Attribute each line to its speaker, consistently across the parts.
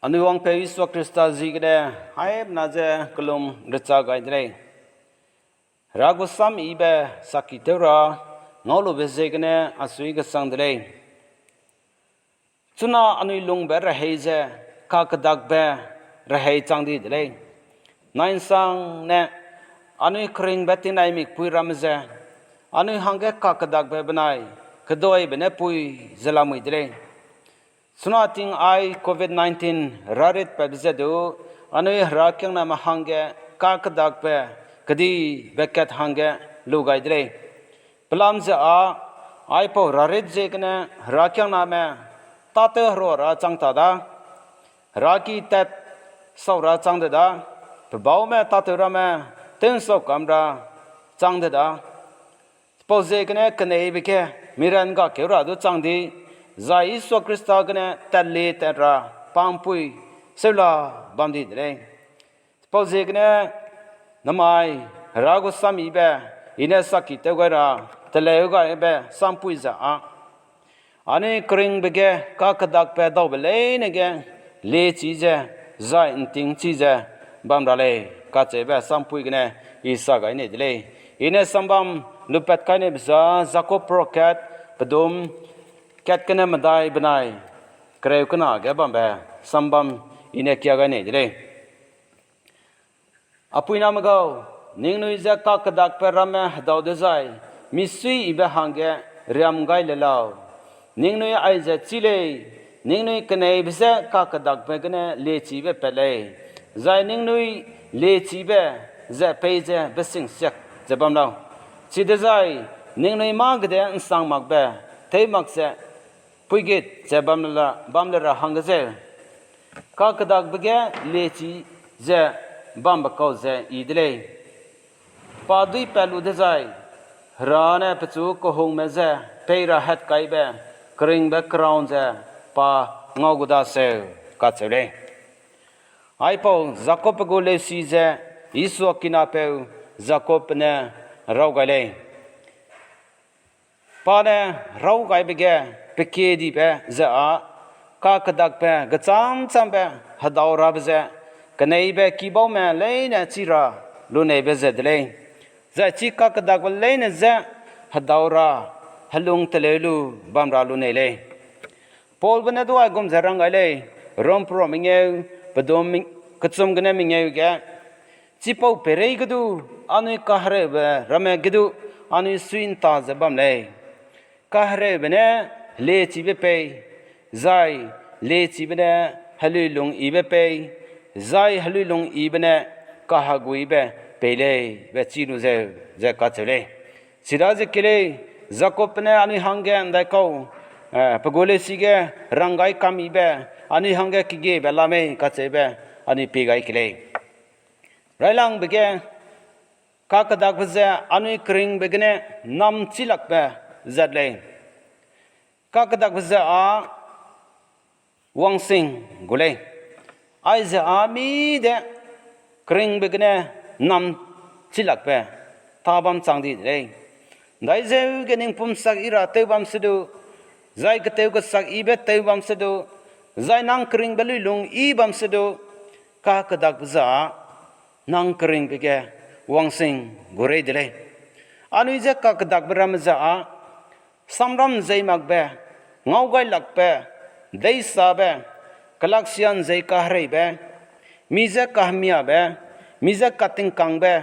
Speaker 1: Anui Wang pe Iswa Krista zigde haib naze kulum rica gaidre. Ragu sam ibe saki Tew Ra ngolu bezegne asuiyibe sangdre. Chuna anui lungbe rehei ze Kakedakbe rehei changdi dre. Nain sang ne anui kring beti naimik pui ramze. Anui hange Kakedakbe benai kedoi bene pui zelamui dre. Suna ting ai COVID-19 rarit pebzedu anui rakyang na mahange Kakedakbe kedi beket hange lugai dre. Pelam ze a Aipau rarit zekne rakyang na me Tâtew Ra changtada raki tet saura changda pebau me Tâtew Ra me tenso kamra changda pozekne kene beke miran ga kera du changdi zai Iswa Krista gane talle terra pampui sela bamdi dre pozekne namai ragu samibe ine saki tegara teleuga ebe sampui za a ane kring bege Kakedakbe daw leine ge Liechi Gingchi Ze nking ze bamrale kachebe sampui gane isa ga ine dle ine sambam lupet kane bza Jacob rocket pedum ket kane madai benai kreu kana ge bambe sambam ine kya ga ne dle apui namagau ningnui ze Kakedakbe rame daw de zai misui ibe hange riamgai lelau ningnui aize chile ningnui kane bse Kakedakbe gane Liechi be pele zai ningnui Liechi be Ze Pezat besing sek zebamlau chidezai ningnui magde sang magbe teimakse puigit zebamla bamlera hangze Kakedakbe ge Liechi ze bambakau ze idle padui pelu dezai rane pechu ko hongmeze peira het kaibe kring background ze pa ngoguda se kachele Aipau Jacob go lesi ze Iswa kinapeu Jacob ne raugailei pa ne raugai bege pekedi be ze a Kakedakbe gacham chambe hadaw ra beze kanei be kibau me leine chira lune be ze dle ze chi Kakedakbe leine ze hadaw ra halung telelu bamra lune le Paul bene do ai gom zarang ai rom pro mingeu bedom kachum gane mingeu ge chipau perei gudu anui kahre be rame gudu anui suin ta zabam le kahre bene Liechi be pe zai Liechi bene halulung ibe pe zai halulung ibene kahagui be pele be chinu ze ze kachele siraje kele Jacob ne anui hange andai kau pagole sige rangai kamibe ani hange kige belame kachebe ani peigai kile Railangbe ge Kakedakbe ze anui kring begne nam chilakbe zadle Kakedakbe ze a Wang sing gule ai ze ami de kring begne nam chilakbe tabam changdi le dai ze ge ning pum sak ira tebam sedu zai ke tew sak ibe tebam sedu zai nang kring belu lung ibam sedu Kakedakbe za nang kring bege Wang sing gore dele anui ze Kakedakbe ramza a samram zai magbe ngaugai lakbe dei sabe kalaksian zai kahre be mize kahmia be mize kating kangbe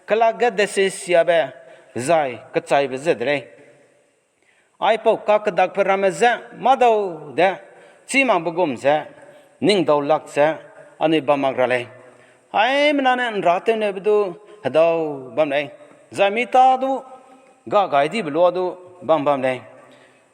Speaker 1: kalaga dese siabe zai kachai be zedre Aipau Kakedakbe ramza madau de chima bugum ze ning daw lak ze ani bamagrale ai mnane rate ne bedu hadaw bamle zamita du ga gaidi blo du bam bamle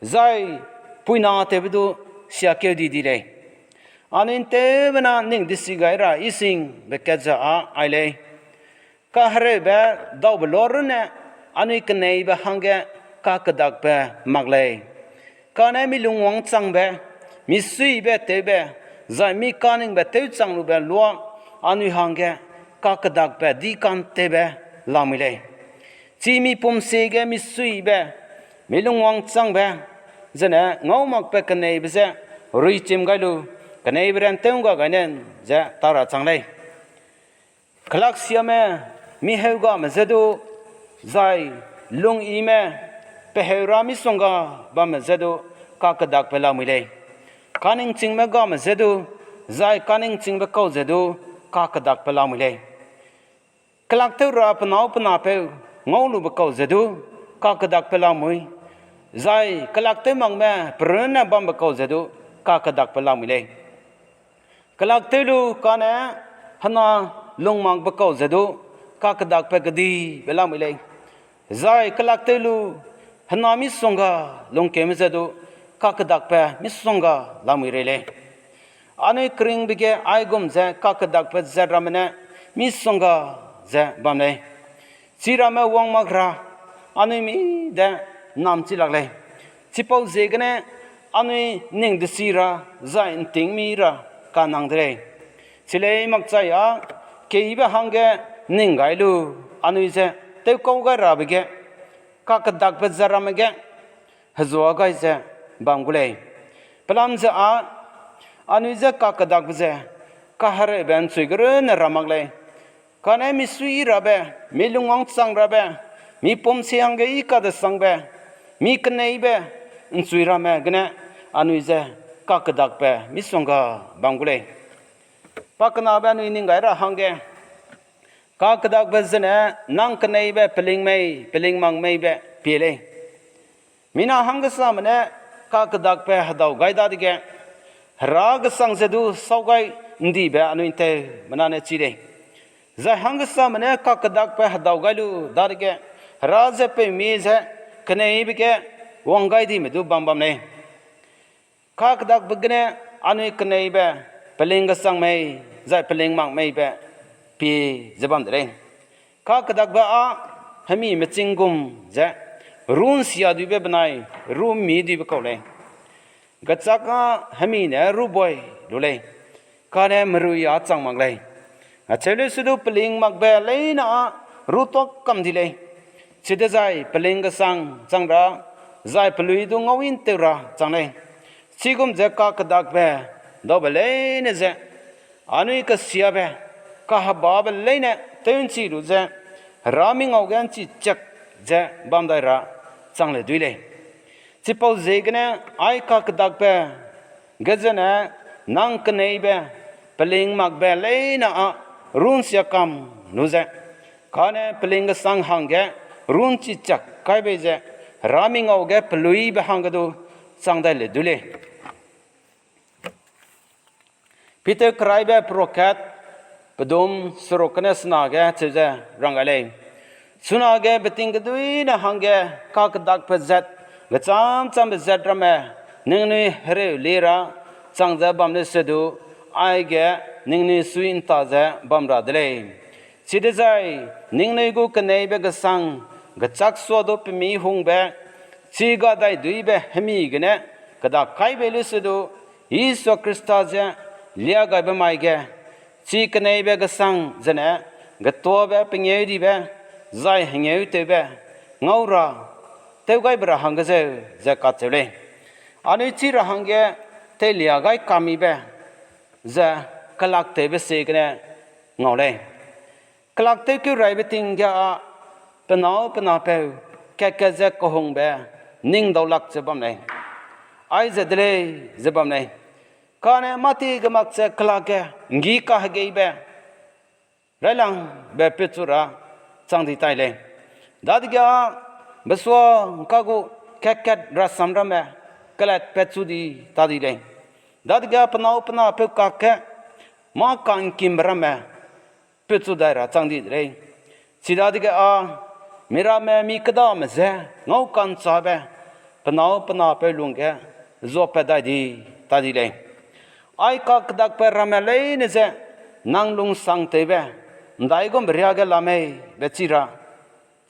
Speaker 1: zai puina te bedu siake di di le anin te bana ning disigaira ising bekeza a aile kahre be daw blorne ani knei be hange Kakedakbe magle kane mi lungwang changbe mi sui be tebe zai mi kaning be tew changlu be lo anui hange Kakedakbe di kan tebe lamile chimi pum sege mi sui be mi lungwang changbe zene ngau mak pe kanei be ze rui chim gailu กันในบริเวณเต็มก็กันเนี่ยจะตาระจังเลยคลักเสียแม่มีเหวก็มาจะดูใจลุงอีแม่ไปเหวรามิสงก็บ่มาจะดูก็กระดักไปแล้วไม่เลยการนิ่งจริงแม่ก็มาจะดูใจการนิ่งจริงไปเขาจะดูก็กระดักไปแล้วไม่เลยคลักเท่าไรปนเอาปนาไปงอลูไปเขาจะดูก็กระดักไปแล้วไม่ใจคลักเท่ามังแม่ปรนน่ะบ่มาเขาจะดูก็กระดักไปแล้วไม่เลยคลักเท่าลูกันเนี่ยฮันน่ะลุงมังไปเขาจะดูก็กระดักไปกระดีไปแล้วไม่เลยใจคลักเท่าลูฮันน่ะมิสงก็ลุงเกมจะดูก็กระดักไปมิสงก็แล้วไม่เลยอันนี้คริงบิเกไอกุมจะก็กระดักไปจะรำเนี่ยมิสงก็จะบ่เลยชีรำวังมักราอันนี้มีเดน้ำจิลักเลยชิปเอาเจกันเนี่ยอันนี้นิ่งดิสีระใจติ้งมีระการนั่งเลยชิเลยมักใจอ่ะเกี่ยวกับหังเกนิ่งไงลูอันนี้จะเต้าเขาก็ราบเกก็กระดักไปจะรำเกฮัจวะก็จะบังกุเลยพลังจะอันนี้จะก็กระดักไปจะก็หาเรื่องสุยกระนรำมักเลยก็เนี่ยมีสุยระเบมีลุงวังสังระเบมีปมเสียงเกอีกาดสังเบมีกันไหนเบอินสุยระเมกันเนี่ยอันนี้จะก็กระดักไปมิสงก็บังกุเลยปักนาเบอันนี้นิ่งไงระหังเกก็กระดักไปจะเนี่ยนั่งกันไหนเบเพลิงมังไม่เบเพียเลยมีน่าหังก็สามเนี่ยก็กระดักไปหาดาวไกด์ได้เกรากสังจะดูสาวไกด์ดีเบอันนี้เตมันนั่นชีเลยจะหังก็สามเนี่ยก็กระดักไปหาดาวไกด์ลูได้เกราจะไปมีจะกันไหนเบเกวังไกด์ดีไม่ดูบัมเนี่ยก็กระดักไปเนี่ยอันนี้กันไหนเบเพลิงก็สังไม่จะเพลิงมังไม่เบพี่จะบัมเลยก็กระดักไปให้มีมิจิงกุมจะรูนเสียดีเบบนายรูมีดีเบเขาเลยกัจจักให้มีเนี่ยรูบอยดูเลยก็เนี่ยมรุยอาจังมังเลยเฉลี่ยสุดเพลิงมักเบเลยนะรูตกคำดีเลยชิดใจเพลิงก็สังจังระใจเพลุยดูงวินเตระจังเลยชิกุมจะก็กระดักเบดอบเลยเนี่ยจะอันนี้ก็เสียเบก็ฮับบาเบเลยเนี่ยเต็มชีรู้จะรามิงเอากันชีจักจะบัมได้ระจังเลยด้วยเลยชิปเอาเจกันเนี่ยไอ้ก็กระดักเบกจะเนี่ยนั่งกันเนี่ยเบเพลิงมักเบเลยนะรุ่นเสียคำนู้จะข้าเนี่ยเพลิงก็สังหังแกรุ่นชีจักใครเบจะรามิงเอาแกเพลุยเบหังก็ดูจังได้เลยด้วยเลยพิเตอร์ใครเบโปรแคทปดุมสโรกันสนาแกเทวจะรังอะไรสุนาแกเบติงก็ด้วยนะหังแกก็กระดักเปจัดกระจำเปจัดรำเมนิ่งนี่เฮร์ลีระจังจะบัมเนสดูไอแกนิ่งนี่สุอินตาจะบัมราดเลยชิดใจนิ่งนี่กูกันในเบกสังกระจักสวดปมีหงเบชีกาได้ดุยเบเฮมีกันเนี่ยกระดักใครเบลิสดูยิสุคริสต์จะเลี้ยกไอเบไม่แกชีกันในเบกสังจะเนี่ยกระตัวเบเป็นยังดีเบใจเหี้ยเตเบเงาราเตวไกบระหังก็จะกัดเจเลยอันนี้ชีระหังก็เตลียไกกามีเบจะกลักเตเบเสกเนี่ยเงาเลยกลักเตคือไรเบติงก็เป็นเอาเปแค่จะโกหงเบนิ่งดาวลักจะบัมเลยไอจะเดเลยจะบัมเลยก็เนี่ยมาตีก็มักจะกลักแกงี้ก็ให้เกย์เบไรลังเบปิจุระจังที่ไทยเลยดัดกี้บสวงก็กูแค่รัศมีรำเมกลัดเป็ดสุดีตัดดีเลยดัดกี้ปนเอาเปก็แค่มาคันกิมรำเมเป็ดสุดได้ระจังดีเลยสิดัดกี้มีรำเมมีกระดามเจ้เงาคันซาเบปนเอาเปลุงแกจบเป็ดได้ดีตัดดีเลยไอ้ก็กระดักเปรำเมเลยเนี่ยเจ้นั่งลุงสังเตเบได้ก็ไม่เรียกลาไม่เบจิระ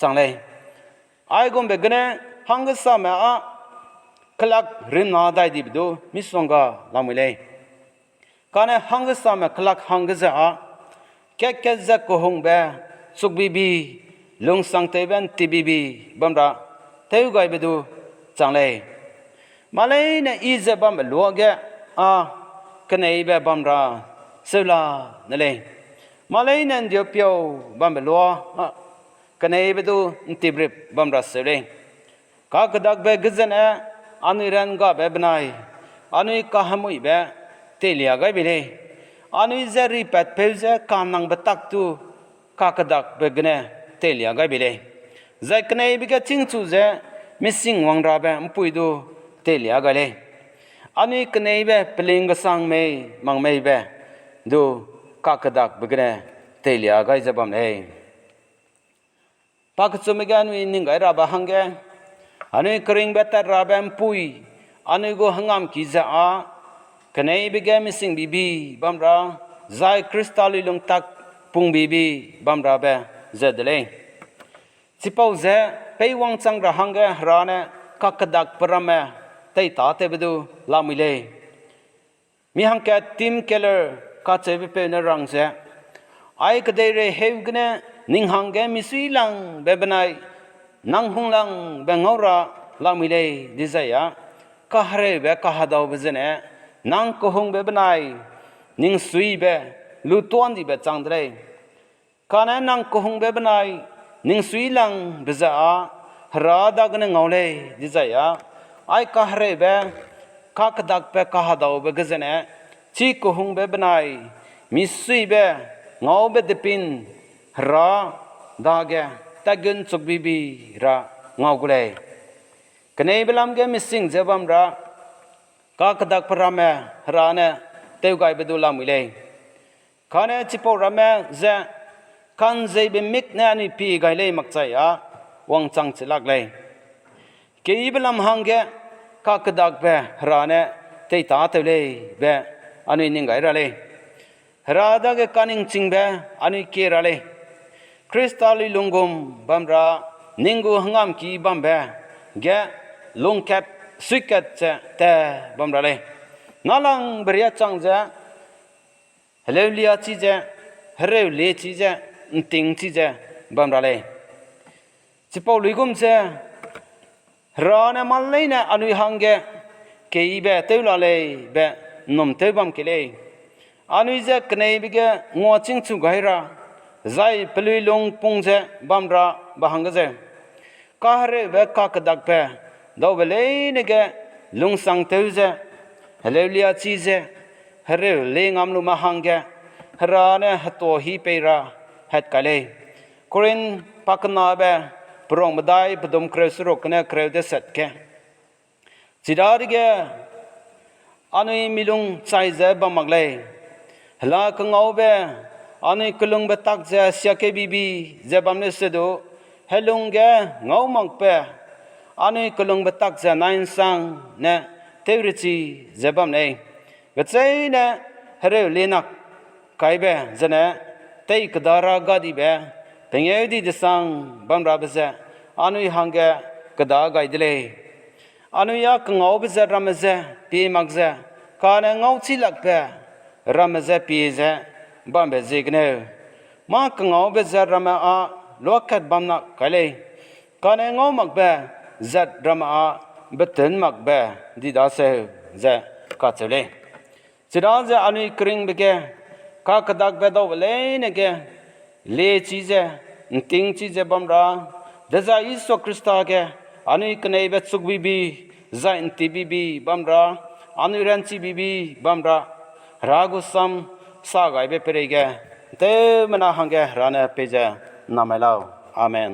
Speaker 1: จังเลยไอ้ก็ไม่กันเนี่ยหังก็สามคลักรินนาได้ดีบิดูมิสงก็ลาไม่เลยกันเนี่ยหังก็สามคลักหังก็จะแค่จะโกหงเบสุกบีลุงสังเตเบนตีบีบัมระเทวไกบิดูจังเลยมาเลยเนี่ยอีเจบัมลัวเก กันไอ้แบบบำราเสลานั่นเลยมาเลยนั่นเดียวเปียวบำเบลัวกันไอ้แบบดูติบริบบำราเสเลยข้ากระดักแบบกิจเนี่ยอันนี้รันก็แบบนายอันนี้ข้าหมุยแบบเตลียกันไปเลยอันนี้จะรีบเผยจะการนั่งบัตักตูข้ากระดักแบบเนี่ยเตลียกันไปเลยจะกันไอ้แบบจริงจู่จะมิสิงวังราแบบปุ่ยดูเตลียกันเลยอันนี้กันไอ้แบบเพลงก็สังไม่มังไม่แบบดูข้ากระดักแบบเนี่ยเตลียกันจะบ้างเลยปักจุ่มกันวินิงไงราบหังแกอันนี้กริ่งเบตราแบบปุ่ยอันนี้ก็หังามกิจอากันไอ้แบบมิสิงบีบีบ้างราใจคริสตัลลิลงตักปุ่งบีบีบ้างราแบบจะเดเลยสิปาวเจไปวังจังระหังแกรานะกักดักปรามะไต่ตาเตบดูลามิเลมีหังแกทีมเคลเลอร์กัดเจไปเป็นรังเจไอ้กระเดเรเฮวกเนนิงหังแกมิสุยลังเบบนายนังหงลังเบงเอาระลามิเลดิใจยะกะฮเรเบกะฮดาวเบเจเนนังกหงเบบนายนิงสุยเบลูตวนดีเบจังเดเลยกะนั้นนังกหงเบบนายนิงสุยลังเบจาฮราดากเนงเอาเลยดิใจยะไอ้กะฮเรเบกะกดักเบกะฮดาวเบเกเจเนชีกหงเบบนายมิสุยเบเงาเบดปินราดากตะกุนสุกบีบีราเงากุเลยกันไอ้เบลามแกมิสิงเจบัมรากากดักพระแม่ราเนี่ยเตวไกเบดูลามิเลยข้าเนี่ยจิปอระแม่เจคันเจเบมิกเนี่ยนี่ปีไกเลยมักใจวังจังจิลักเลยเกี่ยบลามหังแกกากดักเบราเนี่ยเตยตาเตวเลยเบอันนี้นิงไกระเลยราดากกันิงจิงเบอันนี้เกระเลยคริสตัลลิลุงกุมบัมรานิงกูหงามกีบัมเบแกลุงแคปสุกเกตเจแต่บัมราเลยนั่งลังบริยจังเจเฮเลวลียชีเจเฮเรวเลชีเจnkingชีเจบัมราเลยจิปอลุยกุมเจรานะมันเลยนะอนุยหังแกเกี่ยเบเตวลาเลยเบนมเตวบัมเกเลยอนุยเจกเนยบิเกงัวจิงชุกไฮราใจพลุยลงปงเจบัมราบหังเจกะฮเรเบกะกดักเบดาวเบเลนเกลุงสังเตวเจเฮเลลียชีเจเฮเรเลงามลุมาหังเกฮรานะฮัตโตฮีเปราฮัดกะเลโครินปักนาเบปรองบดายปดมเครสโรกเนเครเดเซตเกจิดาดิเกอนุยมิลุงใจเจบัมมักเลยฮลากงเอาเบอันนี้กลุงเบตักเจเสียเกบีบีเจบัมเนสดูเฮลุงเกงเอามังเปอันนี้กลุงเบตักเจนายสังเนเทวริชีเจบัมเนกเจเนเฮเรเลนักไกเบเจเนเตยกดารากาดีเบเป็นยังดีดิสังบัมราเบเจอันนี้หังเกกดาไกเดเลอันนี้ยากงเอาเบเจรามเจปีมักเจการงเอาชิลักเบรามเจปีเจบัมเบเจกเนมากังเอาเบเจรามอาลวกขัดบัมนักไกเลยการงเอามักเบจัดรามอาเบตันมักเบดีดาเซเจกัดเจเลยจิดาเจอันนี้กริ่งเบเกกากดักเบดาวเลนเกเลชีเจnkingชีเจบัมราเดจาอิสุคริสตาเกอันนี้กันไอ้เบสุกบีบีใจนตีบีบีบัมราอันนี้รันชีบีบีบัมรารากุสัมsagai be perege te mana hange rana peja namelao amen